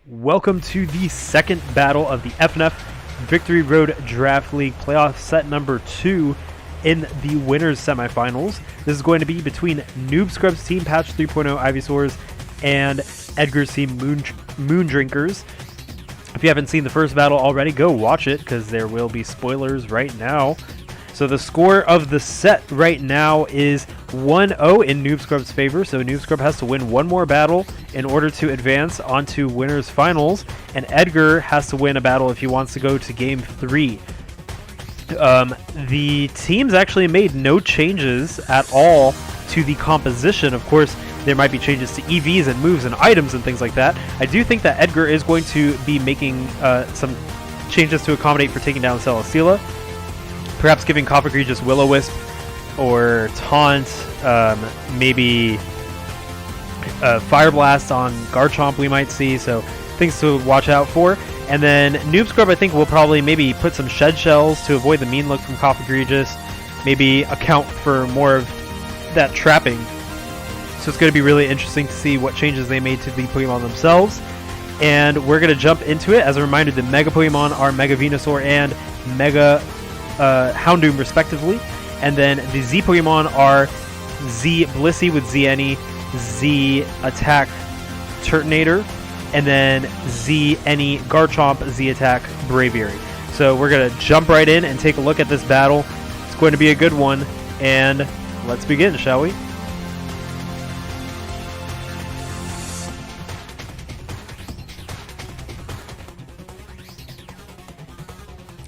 Welcome to the second battle of the FnF Victory Road Draft League playoff set number 2 in the winners semifinals. This is going to be between Noob Scrub's team patch 3.0 Ivysaurs and Edgar's team Moon Drinkers. If you haven't seen the first battle already, go watch it because there will be spoilers right now. So the score of the set right now is 1-0 in Noob Scrub's favor. So Noob Scrub has to win one more battle in order to advance onto winners finals, and Edgar has to win a battle if he wants to go to game 3. The teams actually made no changes at all to the composition. Of course, there might be changes to EVs and moves and items and things like that. I do think that Edgar is going to be making some changes to accommodate for taking down Celesteela. Perhaps giving Cofagri just Will-O-Wisp or Taunt, maybe Fire Blast on Garchomp we might see, so things to watch out for. And then Noob Scrub I think will probably maybe put some Shed Shells to avoid the mean look from Cofagri, maybe account for more of that trapping. So it's going to be really interesting to see what changes they made to the Pokemon themselves. And we're going to jump into it. As a reminder, the Mega Pokemon are Mega Venusaur and Mega Houndoom respectively, and then the Z Pokemon are Z Blissey with Z Any, Z Attack Turtonator, and then Z Any Garchomp, Z Attack Braviary. So we're gonna jump right in and take a look at this battle. It's going to be a good one, and let's begin, shall we?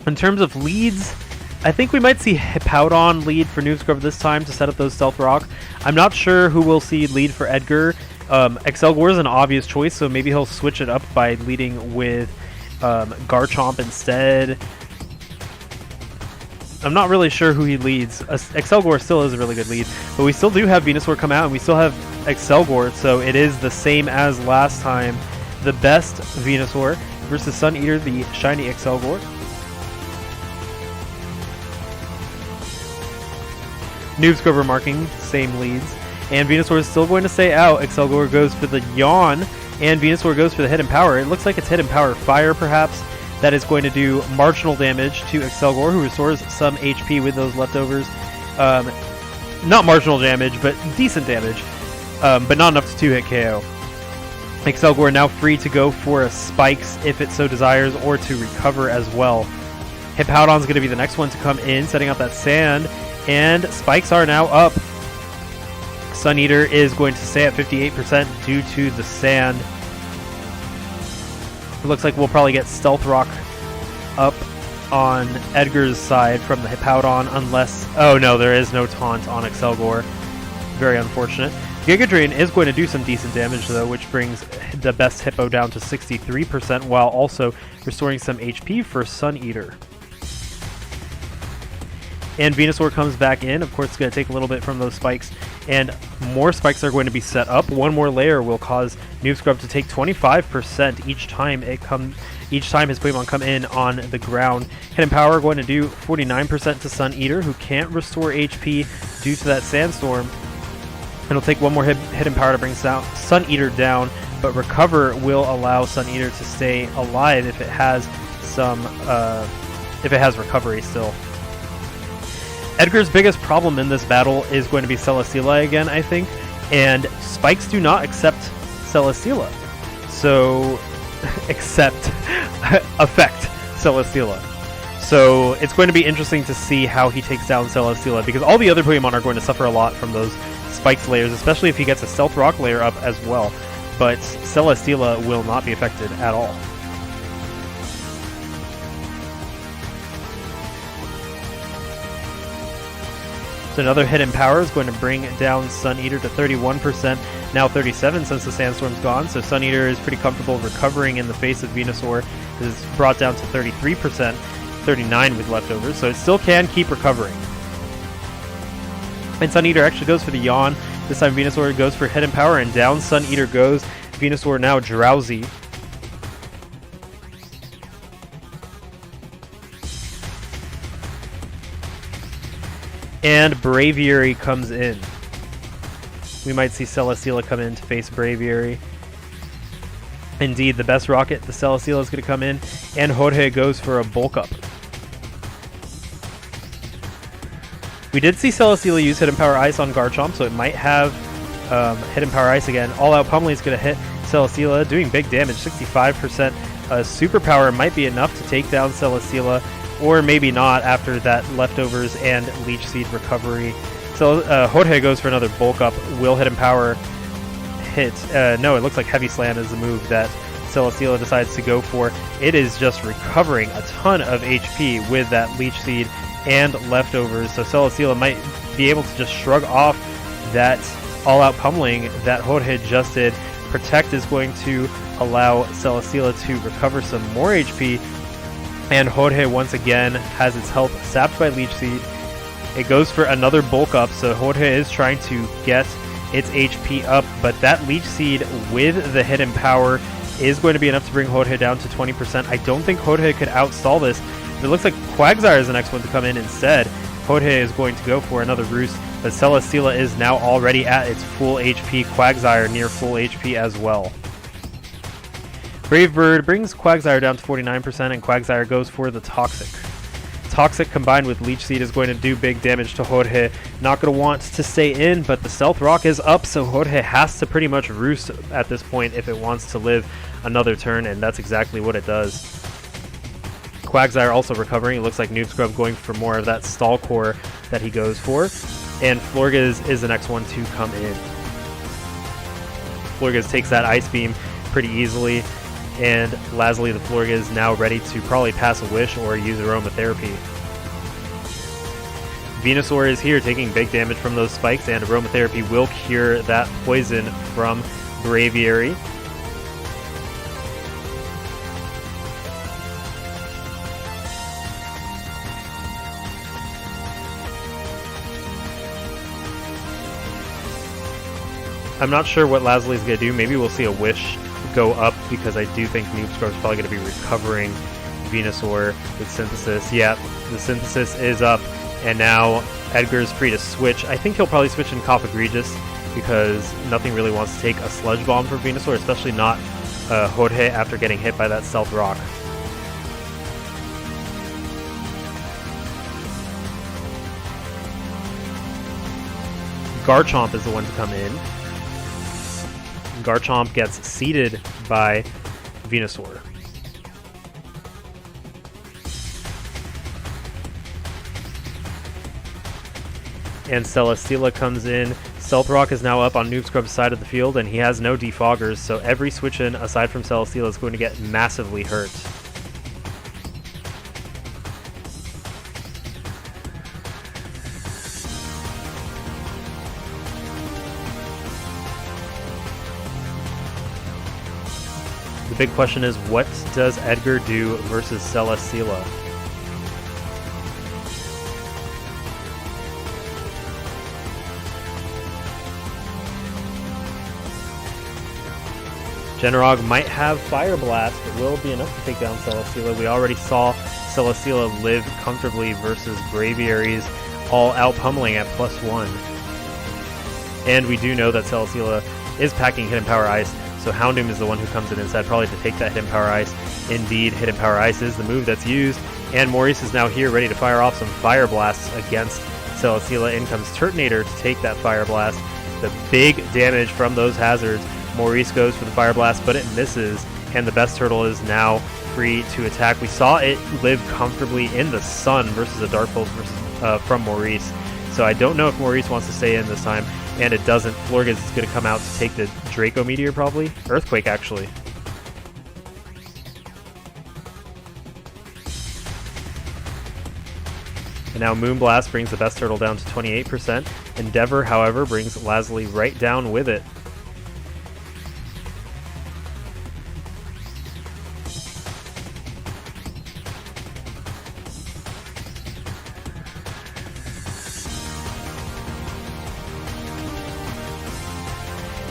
In terms of leads, I think we might see Hippowdon lead for Noob Scrub this time to set up those Stealth Rock. I'm not sure who will see lead for Edgar. Excelgor is an obvious choice, so maybe he'll switch it up by leading with Garchomp instead. I'm not really sure who he leads. Excelgor still is a really good lead, but we still do have Venusaur come out, and we still have Excelgor, so it is the same as last time. The best Venusaur versus Sun Eater, the shiny Excelgor. Noob Scrub remarking, same leads. And Venusaur is still going to stay out. Excelgor goes for the Yawn, and Venusaur goes for the Hidden Power. It looks like it's Hidden Power Fire, perhaps. That is going to do marginal damage to Excelgor, who restores some HP with those leftovers. Not marginal damage, but decent damage. But not enough to 2-hit KO. Excelgor now free to go for a Spikes if it so desires, or to recover as well. Hippowdon's going to be the next one to come in, setting up that Sand. And Spikes are now up. Sun Eater is going to stay at 58% due to the Sand. It looks like we'll probably get Stealth Rock up on Edgar's side from the Hippowdon unless... Oh no, there is no Taunt on Excelgor. Very unfortunate. Giga Drain is going to do some decent damage though, which brings the best Hippo down to 63% while also restoring some HP for Sun Eater. And Venusaur comes back in. Of course, it's going to take a little bit from those Spikes. And more Spikes are going to be set up. One more layer will cause Noob Scrub to take 25% each time his Pokemon come in on the ground. Hidden Power going to do 49% to Sun Eater, who can't restore HP due to that Sandstorm. It'll take one more Hidden Power to bring Sun Eater down, but Recover will allow Sun Eater to stay alive if it has recovery still. Edgar's biggest problem in this battle is going to be Celesteela again, I think, and Spikes do not accept Celesteela. So, affect Celesteela. So, it's going to be interesting to see how he takes down Celesteela, because all the other Pokemon are going to suffer a lot from those Spikes layers, especially if he gets a Stealth Rock layer up as well. But Celesteela will not be affected at all. So another Hidden Power is going to bring down Sun Eater to 31%, now 37% since the Sandstorm's gone. So Sun Eater is pretty comfortable recovering in the face of Venusaur. It's brought down to 33%, 39% with leftovers, so it still can keep recovering. And Sun Eater actually goes for the Yawn. This time Venusaur goes for Hidden Power, and down Sun Eater goes. Venusaur now drowsy. And Braviary comes in. We might see Celesteela come in to face Braviary. Indeed, the best rocket, the Celesteela, is going to come in, and Jorge goes for a bulk up. We did see Celesteela use Hidden Power Ice on Garchomp, so it might have Hidden Power Ice again. All Out Pummeling is going to hit Celesteela, doing big damage, 65%. Superpower might be enough to take down Celesteela, or maybe not after that Leftovers and Leech Seed recovery. So Jorge goes for another bulk up. Will Hidden Power hit? No, it looks like Heavy Slam is the move that Celesteela decides to go for. It is just recovering a ton of HP with that Leech Seed and Leftovers, so Celesteela might be able to just shrug off that all-out pummeling that Jorge just did. Protect is going to allow Celesteela to recover some more HP, and Jorge once again has its health sapped by Leech Seed. It goes for another bulk up, so Jorge is trying to get its HP up, but that Leech Seed with the Hidden Power is going to be enough to bring Jorge down to 20%. I don't think Jorge could outstall this. It looks like Quagsire is the next one to come in instead. Jorge is going to go for another Roost, but Celesteela is now already at its full HP. Quagsire near full HP as well. Brave Bird brings Quagsire down to 49%, and Quagsire goes for the Toxic. Toxic combined with Leech Seed is going to do big damage to Jorge. Not going to want to stay in, but the Stealth Rock is up, so Jorge has to pretty much Roost at this point if it wants to live another turn, and that's exactly what it does. Quagsire also recovering. It looks like Noob Scrub going for more of that Stall Core that he goes for. And Florges is the next one to come in. Florges takes that Ice Beam pretty easily. And Lazuli the Florges now ready to probably pass a Wish or use Aromatherapy. Venusaur is here taking big damage from those spikes, and Aromatherapy will cure that poison from Braviary. I'm not sure what Lazuli's going to do. Maybe we'll see a Wish go up, because I do think Noob Scrub's probably going to be recovering Venusaur with Synthesis. Yeah, the Synthesis is up, and now Edgar's free to switch. I think he'll probably switch in Cough Egregious, because nothing really wants to take a Sludge Bomb from Venusaur, especially not Jorge after getting hit by that Stealth Rock. Garchomp is the one to come in. Garchomp gets seeded by Venusaur. And Celesteela comes in. Stealth Rock is now up on Noob Scrub's side of the field, and he has no defoggers, so every switch in aside from Celesteela is going to get massively hurt. The big question is, what does Edgar do versus Celesteela? Genrog might have Fire Blast. It will be enough to take down Celesteela. We already saw Celesteela live comfortably versus Braviary's all-out pummeling at +1. And we do know that Celesteela is packing Hidden Power Ice, so Houndoom is the one who comes in instead, probably to take that Hidden Power Ice. Indeed, Hidden Power Ice is the move that's used, and Maurice is now here ready to fire off some Fire Blasts against Celesteela. In comes Turtonator to take that Fire Blast. The big damage from those hazards. Maurice goes for the Fire Blast, but it misses, and the best turtle is now free to attack. We saw it live comfortably in the sun versus a Dark Pulse from Maurice, so I don't know if Maurice wants to stay in this time, and it doesn't. Florges is going to come out to take the Draco Meteor, probably. Earthquake, actually. And now Moonblast brings the best turtle down to 28%. Endeavor, however, brings Lazuli right down with it.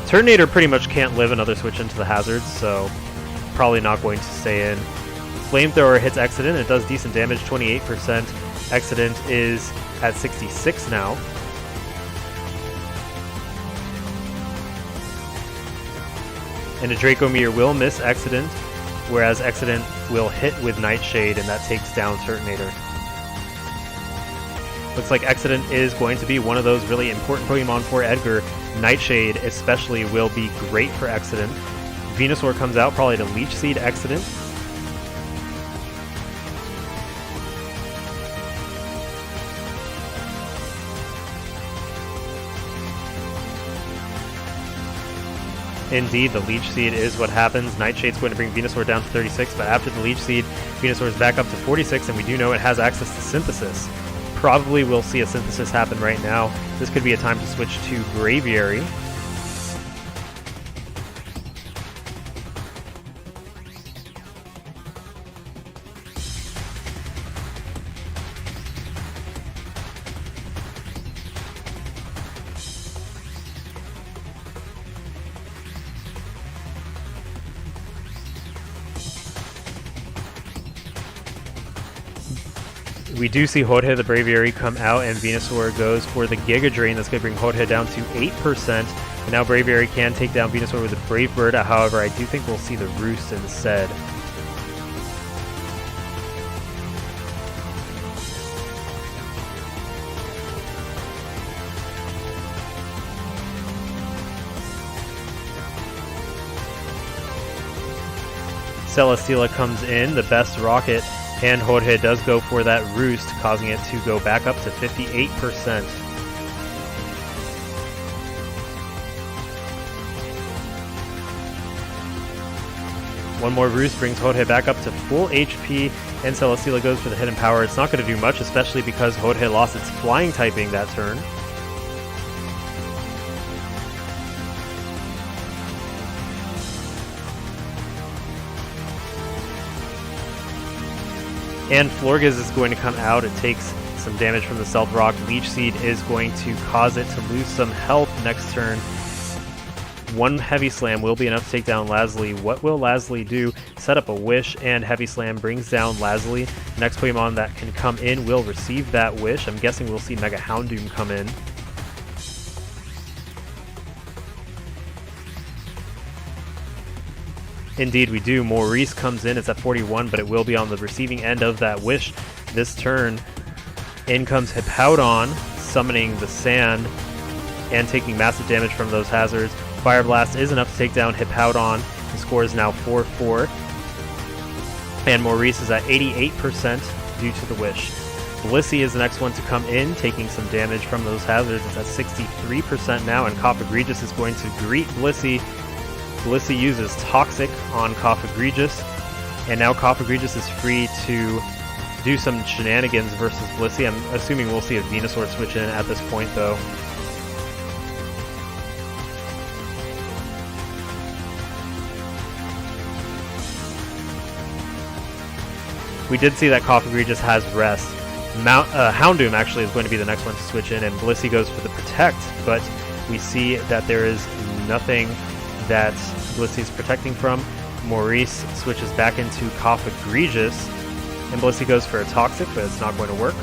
Turtonator pretty much can't live another switch into the hazards, so probably not going to stay in. Flamethrower hits Excident. It does decent damage, 28%. Excident is at 66 now. And a Draco Meteor will miss Excident, whereas Excident will hit with Nightshade, and that takes down Turtonator. Looks like Excident is going to be one of those really important Pokemon for Edgar. Nightshade especially will be great for Excident. Venusaur comes out probably to Leech Seed Excident. Indeed, the Leech Seed is what happens. Nightshade's going to bring Venusaur down to 36, but after the Leech Seed, Venusaur is back up to 46, and we do know it has access to Synthesis. Probably will see a Synthesis happen right now. This could be a time to switch to Braviary. We do see Jorge the Braviary come out, and Venusaur goes for the Giga Drain. That's going to bring Jorge down to 8%. And now Braviary can take down Venusaur with a Brave Bird. However, I do think we'll see the Roost instead. Celesteela comes in, the best rocket, and Jorge does go for that Roost, causing it to go back up to 58%. One more Roost brings Jorge back up to full HP, and Celesteela goes for the Hidden Power. It's not going to do much, especially because Jorge lost its Flying typing that turn. And Florges is going to come out. It takes some damage from the Stealth Rock. Leech Seed is going to cause it to lose some health next turn. One Heavy Slam will be enough to take down Lasley. What will Lasley do? Set up a Wish, and Heavy Slam brings down Lasley. Next Pokemon that can come in will receive that Wish. I'm guessing we'll see Mega Houndoom come in. Indeed we do. Maurice comes in. It's at 41, but it will be on the receiving end of that Wish this turn. In comes Hippowdon, summoning the Sand and taking massive damage from those hazards. Fire Blast is enough to take down Hippowdon. The score is now 4-4. And Maurice is at 88% due to the Wish. Blissey is the next one to come in, taking some damage from those hazards. It's at 63% now, and Cough-Egregious is going to greet Blissey. Blissey uses Toxic on Cough-Egregious, and now Cough-Egregious is free to do some shenanigans versus Blissey. I'm assuming we'll see a Venusaur switch in at this point, though. We did see that Cough-Egregious has Rest. Houndoom actually is going to be the next one to switch in, and Blissey goes for the Protect, but we see that there is nothing that Blissey's protecting from. Maurice switches back into Cough-Egregious, and Blissey goes for a Toxic, but it's not going to work.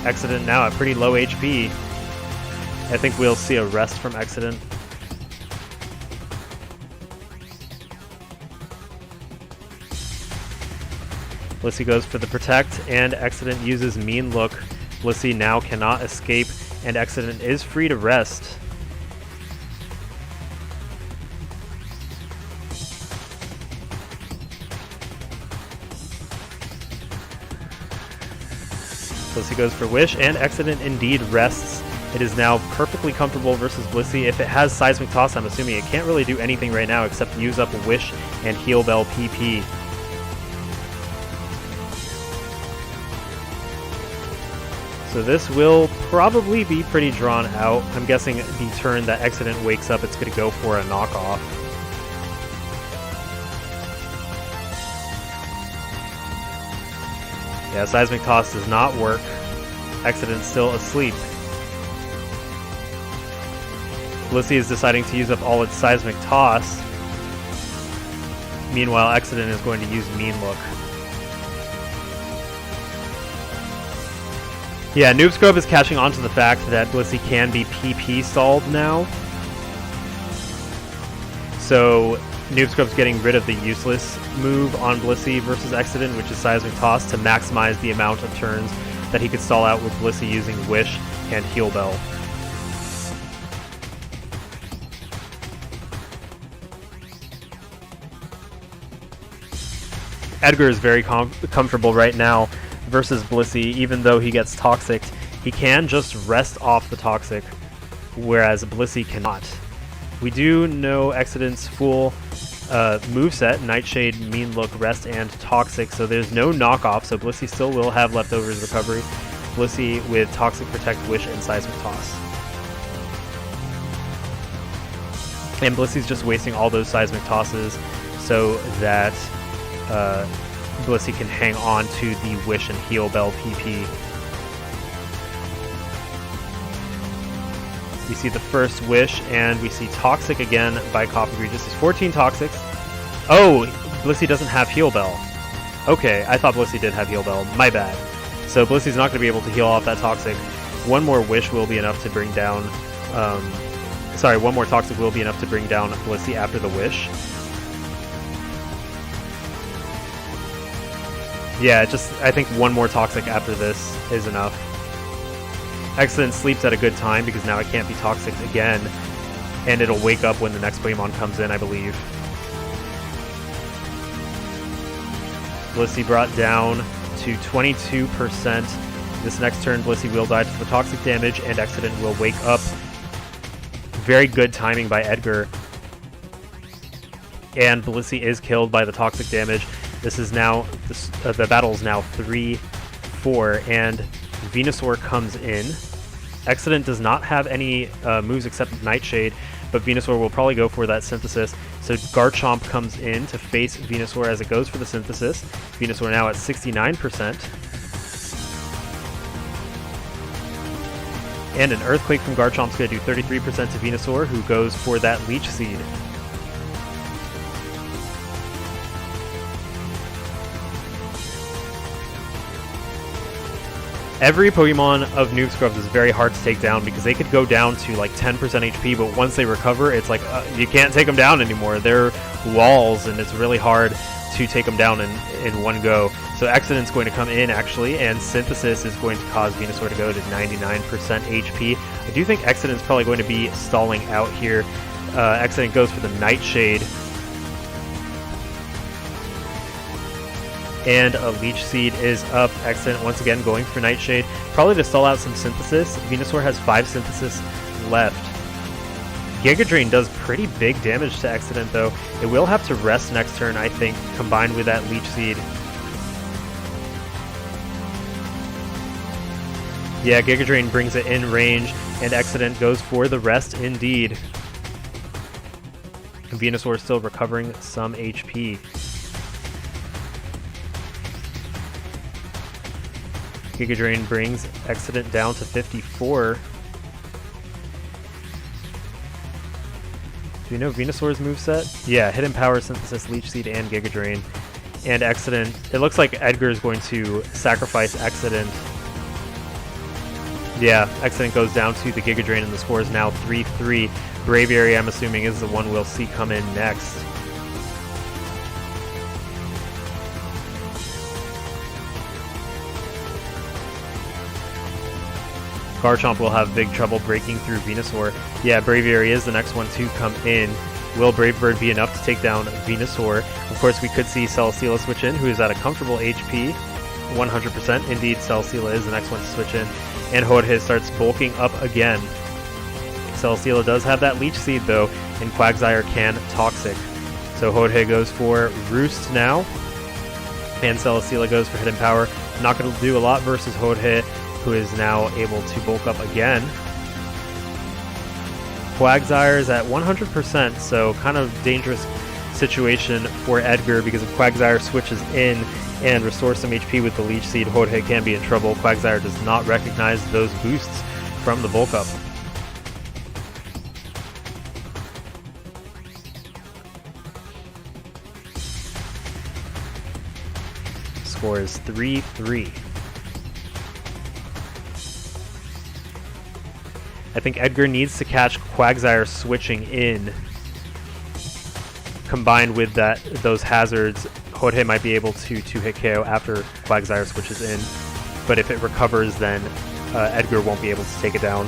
Excident now at pretty low HP. I think we'll see a Rest from Excident. Blissey goes for the Protect, and Excident uses Mean Look. Blissey now cannot escape, and Excident is free to rest. Blissey goes for Wish, and Excident indeed rests. It is now perfectly comfortable versus Blissey. If it has Seismic Toss, I'm assuming it can't really do anything right now except use up a Wish and Heal Bell PP. So this will probably be pretty drawn out. I'm guessing the turn that Excident wakes up, it's going to go for a knockoff. Yeah, Seismic Toss does not work. Excident's still asleep. Blissey is deciding to use up all its Seismic Toss. Meanwhile, Excident is going to use Mean Look. Yeah, Noob Scrub is catching on to the fact that Blissey can be PP stalled now. So Noob Scrub's getting rid of the useless move on Blissey versus Exodent, which is Seismic Toss, to maximize the amount of turns that he could stall out with Blissey using Wish and Heal Bell. Edgar is very comfortable right now versus Blissey. Even though he gets Toxic, he can just rest off the Toxic, whereas Blissey cannot. We do know Exodent's full moveset: Nightshade, Mean Look, Rest, and Toxic, so there's no knockoff, so Blissey still will have leftovers recovery. Blissey with Toxic, Protect, Wish, and Seismic Toss. And Blissey's just wasting all those Seismic Tosses so that Blissey can hang on to the Wish and Heal Bell PP. We see the first Wish, and we see Toxic again by Coffee Regis. It's 14 Toxics. Oh, Blissey doesn't have Heal Bell. Okay, I thought Blissey did have Heal Bell. My bad. So Blissey's not going to be able to heal off that Toxic. One more Wish will be enough to bring down... one more Toxic will be enough to bring down Blissey after the Wish. Yeah, I think one more Toxic after this is enough. Exodent sleeps at a good time because now it can't be Toxic again, and it'll wake up when the next Pokemon comes in, I believe. Blissey brought down to 22%. This next turn, Blissey will die to the Toxic damage, and Exodent will wake up. Very good timing by Edgar. And Blissey is killed by the Toxic damage. This is now, the battle is now 3-4, and Venusaur comes in. Exodent does not have any moves except Nightshade, but Venusaur will probably go for that Synthesis. So Garchomp comes in to face Venusaur as it goes for the Synthesis. Venusaur now at 69%. And an Earthquake from Garchomp's going to do 33% to Venusaur, who goes for that Leech Seed. Every Pokemon of Noob Scrubs is very hard to take down because they could go down to like 10% HP, but once they recover, it's like you can't take them down anymore. They're walls, and it's really hard to take them down in one go. So Exodent's going to come in, actually, and Synthesis is going to cause Venusaur to go to 99% HP. I do think Exodent's probably going to be stalling out here. Exodent goes for the Nightshade. And a Leech Seed is up. Exodent once again going for Nightshade, probably to stall out some Synthesis. Venusaur has 5 Synthesis left. Giga Drain does pretty big damage to Exodent, though. It will have to rest next turn, I think, combined with that Leech Seed. Yeah, Giga Drain brings it in range, and Exodent goes for the rest indeed. Venusaur still recovering some HP. Giga Drain brings Exodent down to 54. Do we know Venusaur's moveset? Yeah, Hidden Power, Synthesis, Leech Seed, and Giga Drain. And Exodent, it looks like Edgar is going to sacrifice Exodent. Yeah, Exodent goes down to the Giga Drain, and the score is now 3-3. Braviary, I'm assuming, is the one we'll see come in next. Garchomp will have big trouble breaking through Venusaur. Yeah, Braviary is the next one to come in. Will Brave Bird be enough to take down Venusaur? Of course, we could see Celesteela switch in, who is at a comfortable HP, 100%. Indeed, Celesteela is the next one to switch in. And Jorge starts bulking up again. Celesteela does have that Leech Seed, though, and Quagsire can Toxic. So Jorge goes for Roost now, and Celesteela goes for Hidden Power. Not going to do a lot versus Jorge, who is now able to bulk up again. Quagsire is at 100%, so kind of dangerous situation for Edgar, because if Quagsire switches in and restores some HP with the Leech Seed, Jorge can be in trouble. Quagsire does not recognize those boosts from the bulk up. Score is 3-3. I think Edgar needs to catch Quagsire switching in. combined with those hazards, Jorge might be able to two-hit KO after Quagsire switches in. But if it recovers, then Edgar won't be able to take it down.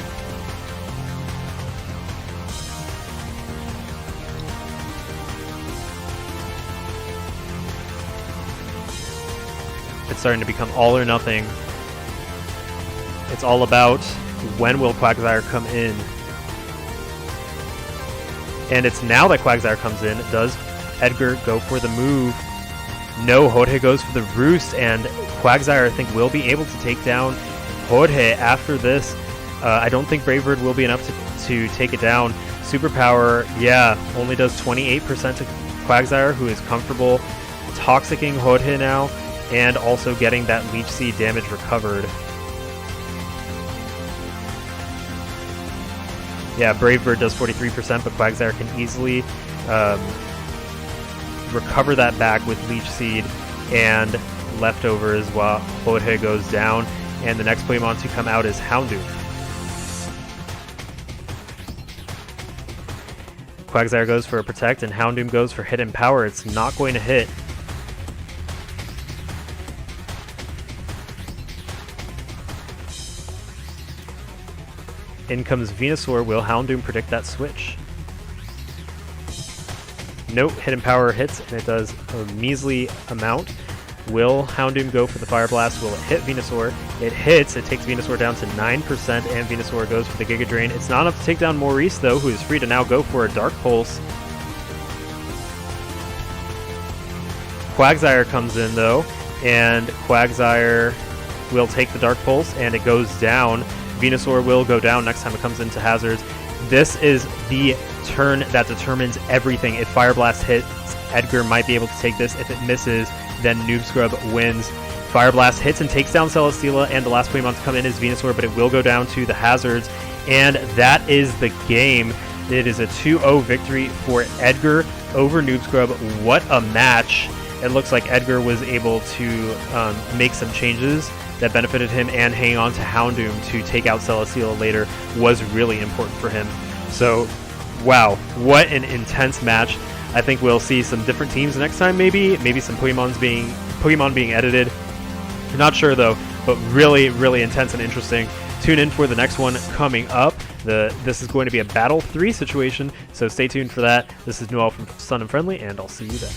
It's starting to become all or nothing. It's all about when will Quagsire come in. And it's now that Quagsire comes in. Does Edgar go for the move? No, Jorge goes for the roost, and Quagsire, I think, will be able to take down Jorge after this. I don't think Brave Bird will be enough to take it down. Superpower, yeah, only does 28% to Quagsire, who is comfortable toxicking Jorge now, and also getting that Leech Seed damage recovered. Yeah, Brave Bird does 43%, but Quagsire can easily recover that back with Leech Seed and leftovers while Jorge goes down. And the next Pokemon to come out is Houndoom. Quagsire goes for a Protect, and Houndoom goes for Hidden Power. It's not going to hit. In comes Venusaur. Will Houndoom predict that switch? Nope, Hidden Power hits, and it does a measly amount. Will Houndoom go for the Fire Blast? Will it hit Venusaur? It hits. It takes Venusaur down to 9%, and Venusaur goes for the Giga Drain. It's not enough to take down Maurice, though, who is free to now go for a Dark Pulse. Quagsire comes in, though, and Quagsire will take the Dark Pulse, and it goes down. Venusaur will go down next time it comes into hazards. This is the turn that determines everything. If Fire Blast hits, Edgar might be able to take this. If it misses, then Noob Scrub wins. Fire Blast hits and takes down Celesteela, and the last Pokemon to come in is Venusaur, but it will go down to the hazards, and that is the game. It is a 2-0 victory for Edgar over Noob Scrub. What a match. It looks like Edgar was able to make some changes that benefited him, and hang on to Houndoom to take out Celesteela later was really important for him. So, wow, what an intense match. I think we'll see some different teams next time, maybe some Pokemon being edited. Not sure though, but really, really intense and interesting. Tune in for the next one coming up. This is going to be a Battle 3 situation, so stay tuned for that. This is Noel from Sun and Friendly, and I'll see you then.